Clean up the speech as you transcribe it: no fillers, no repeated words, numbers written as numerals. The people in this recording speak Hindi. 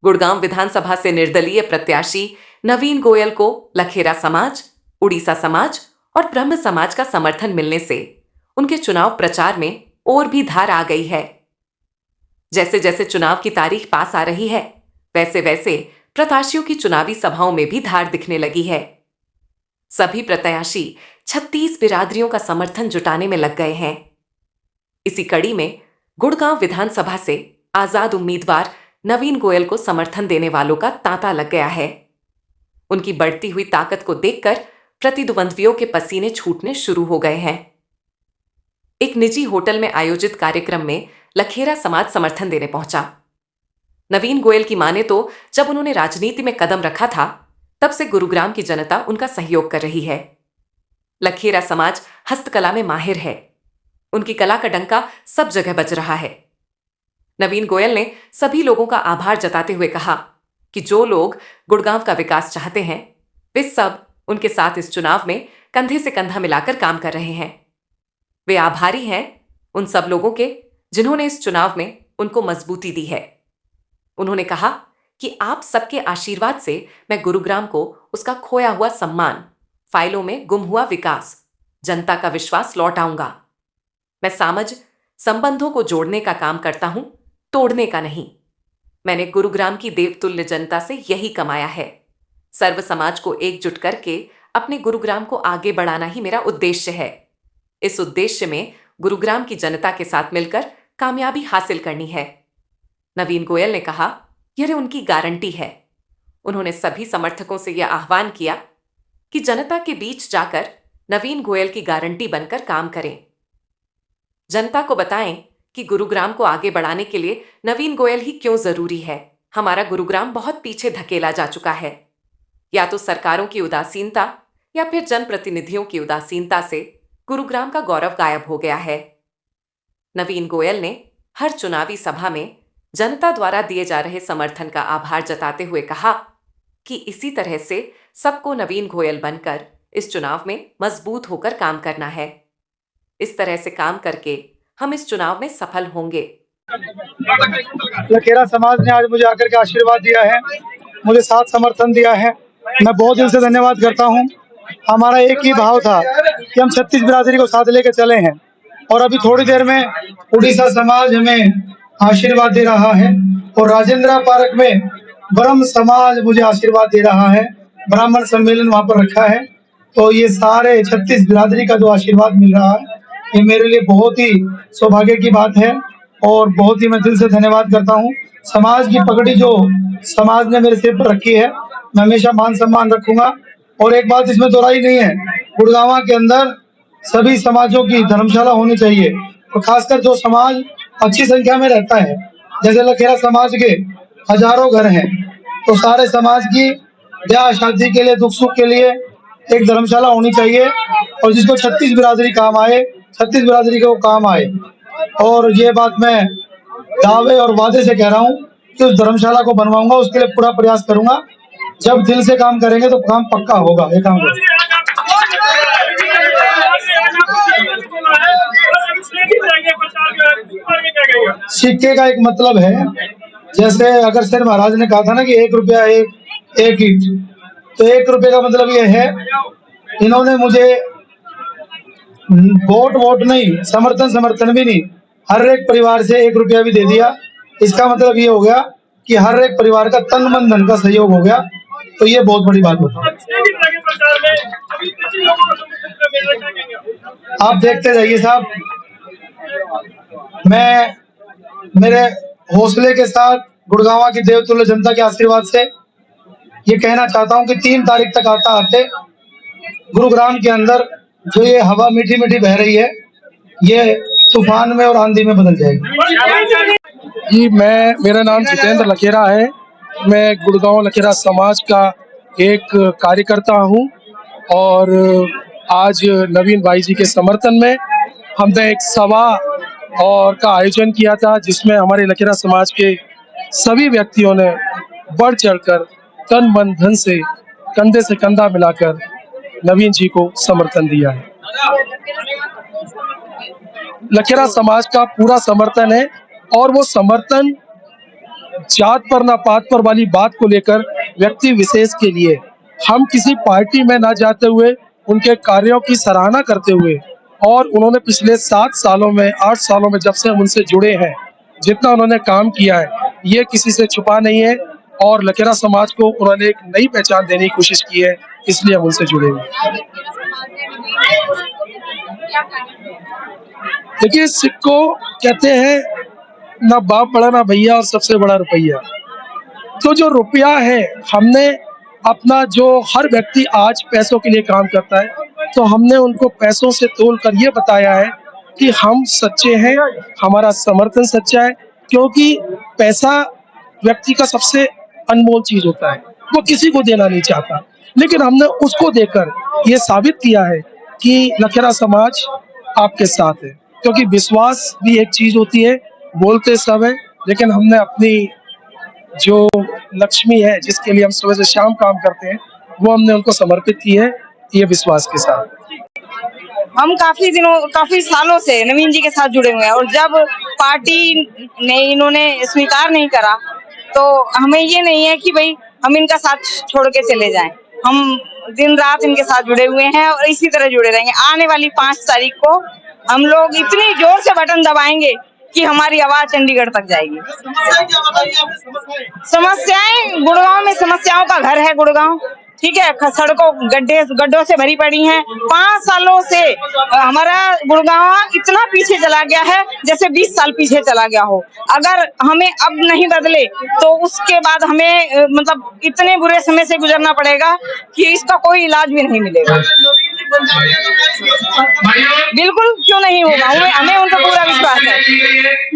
गुड़गांव विधानसभा से निर्दलीय प्रत्याशी नवीन गोयल को लखेरा समाज, उड़ीसा समाज और ब्रह्म समाज का समर्थन मिलने से उनके चुनाव प्रचार में और भी धार आ गई है। जैसे जैसे चुनाव की तारीख पास आ रही है, वैसे वैसे प्रत्याशियों की चुनावी सभाओं में भी धार दिखने लगी है। सभी प्रत्याशी 36 बिरादरियों का समर्थन जुटाने में लग गए हैं। इसी कड़ी में गुड़गांव विधानसभा से आजाद उम्मीदवार नवीन गोयल को समर्थन देने वालों का तांता लग गया है। उनकी बढ़ती हुई ताकत को देखकर प्रतिद्वंद्वियों के पसीने छूटने शुरू हो गए हैं। एक निजी होटल में आयोजित कार्यक्रम में लखेरा समाज समर्थन देने पहुंचा। नवीन गोयल की माने तो जब उन्होंने राजनीति में कदम रखा था, तब से गुरुग्राम की जनता उनका सहयोग कर रही है। लखेरा समाज हस्तकला में माहिर है। उनकी कला का डंका सब जगह बज रहा है। नवीन गोयल ने सभी लोगों का आभार जताते हुए कहा कि जो लोग गुड़गांव का विकास चाहते हैं, वे सब उनके साथ इस चुनाव में कंधे से कंधा मिलाकर काम कर रहे हैं। वे आभारी हैं उन सब लोगों के जिन्होंने इस चुनाव में उनको मजबूती दी है। उन्होंने कहा कि आप सबके आशीर्वाद से मैं गुरुग्राम को उसका खोया हुआ सम्मान, फाइलों में गुम हुआ विकास, जनता का विश्वास लौटाऊंगा। मैं समझ संबंधों को जोड़ने का काम करता हूं, तोड़ने का नहीं। मैंने गुरुग्राम की देवतुल्य जनता से यही कमाया है। सर्व समाज को एकजुट करके अपने गुरुग्राम को आगे बढ़ाना ही मेरा उद्देश्य है। इस उद्देश्य में गुरुग्राम की जनता के साथ मिलकर कामयाबी हासिल करनी है। नवीन गोयल ने कहा, यह उनकी गारंटी है। उन्होंने सभी समर्थकों से यह आह्वान किया कि जनता के बीच जाकर नवीन गोयल की गारंटी बनकर काम करें। जनता को बताएं कि गुरुग्राम को आगे बढ़ाने के लिए नवीन गोयल ही क्यों जरूरी है। हमारा गुरुग्राम बहुत पीछे धकेला जा चुका है। या तो सरकारों की उदासीनता या फिर जनप्रतिनिधियों की उदासीनता से गुरुग्राम का गौरव गायब हो गया है। नवीन गोयल ने हर चुनावी सभा में जनता द्वारा दिए जा रहे समर्थन का आभार जताते हुए कहा कि इसी तरह से सबको नवीन गोयल बनकर इस चुनाव में मजबूत होकर काम करना है। इस तरह से काम करके हम इस चुनाव में सफल होंगे। लखेरा समाज ने आज मुझे आकर के आशीर्वाद दिया है, मुझे साथ समर्थन दिया है। मैं बहुत दिल से धन्यवाद करता हूं। हमारा एक ही भाव था कि हम 36 बिरादरी को साथ लेकर चले हैं और अभी थोड़ी देर में उड़ीसा समाज हमें आशीर्वाद दे रहा है और राजेंद्रा पार्क में ब्रह्म समाज मुझे आशीर्वाद दे रहा है। ब्राह्मण सम्मेलन वहां पर रखा है, तो ये सारे 36 बिरादरी का जो आशीर्वाद मिल रहा है, ये मेरे लिए बहुत ही सौभाग्य की बात है और बहुत ही मैं दिल से धन्यवाद करता हूँ। समाज की पगड़ी जो समाज ने मेरे सिर पर रखी है, मैं हमेशा मान सम्मान रखूंगा। और एक बात इसमें दोहराई नहीं है, गुड़गांव के अंदर सभी समाजों की धर्मशाला होनी चाहिए और खासकर जो समाज अच्छी संख्या में रहता है, जैसे लखेरा समाज के हजारों घर हैं, तो सारे समाज की ब्याह शादी के लिए, दुख सुख के लिए एक धर्मशाला होनी चाहिए और जिसको 36 बिरादरी काम आए, 36 बिरादरी को काम आए। और ये बात मैं दावे और वादे से कह रहा हूँ कि उस धर्मशाला को बनवाऊंगा, उसके लिए पूरा प्रयास करूंगा। जब दिल से काम करेंगे तो काम पक्का होगा। ये काम सिक्के का एक मतलब है, जैसे अगर सर महाराज ने कहा था ना कि 1 रुपया एक ईंट, तो 1 रुपये का मतलब ये है, इन्होंने मुझे वोट नहीं, समर्थन भी नहीं, हर एक परिवार से 1 रुपया भी दे दिया। इसका मतलब ये हो गया कि हर एक परिवार का तन मन धन का सहयोग हो गया, तो ये बहुत बड़ी बात होती है। आप देखते जाइए साहब, मैं मेरे हौसले के साथ गुड़गांव की देवतुल्य जनता के आशीर्वाद से ये कहना चाहता हूं कि 3 तारीख तक आते गुरुग्राम के अंदर जो ये हवा मीठी मीठी बह रही है, ये तूफान में और आंधी में बदल जाएगी। जी, मेरा नाम जितेंद्र लखेरा है। मैं गुड़गांव लखेरा समाज का एक कार्यकर्ता हूं और आज नवीन भाई जी के समर्थन में हमने एक सभा और का आयोजन किया था, जिसमें हमारे लखेरा समाज के सभी व्यक्तियों ने बढ़ चढ़कर तन मन धन से कंधे से कंधा मिलाकर नवीन जी को समर्थन दिया है। लखेरा समाज का पूरा समर्थन है और वो समर्थन जात पर ना पात पर वाली बात को लेकर व्यक्ति विशेष के लिए हम किसी पार्टी में ना जाते हुए उनके कार्यों की सराहना करते हुए और उन्होंने पिछले 7 सालों में 8 सालों में जब से हम उनसे जुड़े हैं जितना उन्होंने काम किया है ये किसी से छुपा नहीं है और लखेरा समाज को उन्होंने एक नई पहचान देने की कोशिश की है, इसलिए हम उनसे जुड़े हुए हैं। देखिए, सिक्को कहते हैं ना बाप बड़ा ना भैया और सबसे बड़ा रुपया। तो जो रुपया है हमने अपना जो हर व्यक्ति आज पैसों के लिए काम करता है तो हमने उनको पैसों से तोल कर ये बताया है कि हम सच्चे हैं, हमारा समर्थन सच्चा है, क्योंकि पैसा व्यक्ति का सबसे अनमोल चीज होता है, वो किसी को देना नहीं चाहता, लेकिन हमने उसको देकर ये साबित किया है कि लखेरा समाज आपके साथ है, क्योंकि विश्वास भी एक चीज होती है, बोलते सब है, लेकिन हमने अपनी जो लक्ष्मी है जिसके लिए हम सुबह से शाम काम करते हैं वो हमने उनको समर्पित की है, ये विश्वास के साथ। हम काफी सालों से नवीन जी के साथ जुड़े हुए हैं और जब पार्टी ने इन्होंने स्वीकार नहीं करा तो हमें ये नहीं है कि भाई हम इनका साथ छोड़ के चले जाएं। हम दिन रात इनके साथ जुड़े हुए हैं और इसी तरह जुड़े रहेंगे। आने वाली 5 तारीख को हम लोग इतनी जोर से बटन दबाएंगे कि हमारी आवाज चंडीगढ़ तक जाएगी। समस्याएं, गुड़गांव में समस्याओं का घर है गुड़गांव, ठीक है। सड़कों गड्ढों से भरी पड़ी हैं। 5 सालों से हमारा गुड़गांव इतना पीछे चला गया है जैसे 20 साल पीछे चला गया हो। अगर हमें अब नहीं बदले तो उसके बाद हमें मतलब इतने बुरे समय से गुजरना पड़ेगा कि इसका कोई इलाज भी नहीं मिलेगा। बिल्कुल क्यों नहीं होगा, हमें उन पर पूरा विश्वास है।